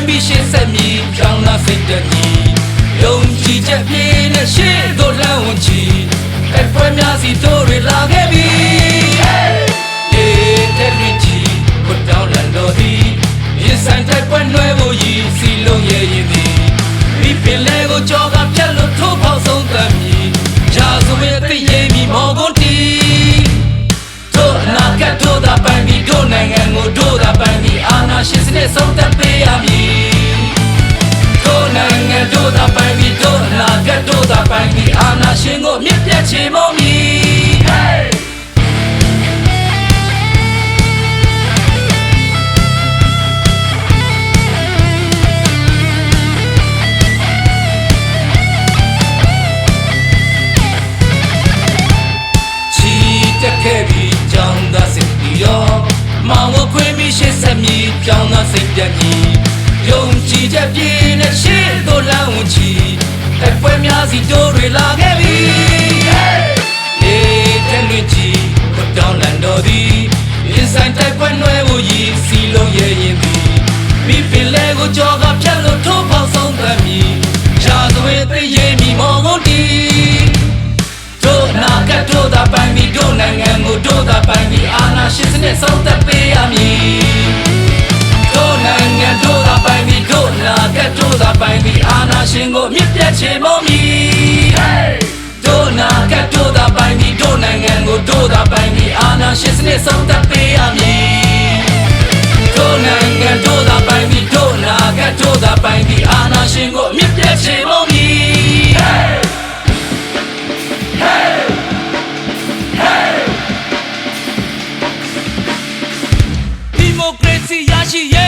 ပြီးရှေ့ဆက်မည်ပြောင်းလာစိတ်တည်းယုံကြည်ချက်ပြည့်နဲ့ရှေ့သို့လမ်းဝင်ချီတိုက်ပွဲများစီတို့တွေလာခဲ့ပြီတဲ့လူကြီးခွတ်တောင်းလန်တော်သည်ရင်ဆိုင်တိုက်ပွဲနှွဲဖို့ရည်စီလုံးရဲ့ရင်သည်ဒီပင်လေကိုကြောကပြက်လို့ထိုးပေါက်ဆုံးတမ်းမည်ရာဇဝေအသိရေးမီမော်ကွန်တီတို့အနာဂတ်တို့သာပိုင်ပြီးတို့နိုင်ငံကိုတို့သာပိုင်ပြီးအာဏာရှင်စနစ်ဆုံးသက်ပေးရမည်တို့နိုင်ငံတို့သာပိုင်ပြီးတို့အနာဂတ်တို့သာပိုင်ပြီးအာဏာရှင်ကိုမြစ်ပြတ်ချေမောမည်မောင်ကိုခွေးပြီးရှေ့ဆက်မည်ပြောင်းသာစိတ်ပြတ်မည်ယုံကြည်ချက်ပြည့်နဲ့ရှေ့သို့လမ်းဝင်ချီတိုက်ပွဲများစီတို့တွေလာခဲ့ပြီတဲ့လူကြီးခွတ်တောင်းလန်တော်သည်ရင်ဆိုင်တိုက်ပွဲနှွဲဖို့ရည်စီလုံးရဲ့ရင်သည်မိပင်လေကိုကြောကဖြတ်လို့ထိုးပေါက်ဆုံးသမ်းမည်ရာဇဝေသိရေးမီမော်ကုန်တီတို့နာကတို့သာပိုင်ပြီးတို့နိုင်ငံကိုတို့သာပိုင်ပြီးအာဏာရှင်စနစ်ဆုံးသက်ပေးရမည်တို့နိုင်ငံတို့သာပိုင်ပြီးတို့နာကတို့သာပိုင်ပြီးအာဏာရှင်ကိုမြစ်ပြတ်ချေမောမည်တို့နာကတို့သာပိုင်ပြီးတို့နိုင်ငံကိုတို့သာပိုင်ပြီးအာဏာရှင်စနစ်ဆုံးသက်ပေးရမည်တို့နိုင်ငံတို့သာပိုင်ပြီးတို့နာကတို့သာပိုင်ပြီးအာဏာရှင်ကိုမြစ်ပြတ်ချေမောမည်ဒီမိုကရေစီရရှိရဲ့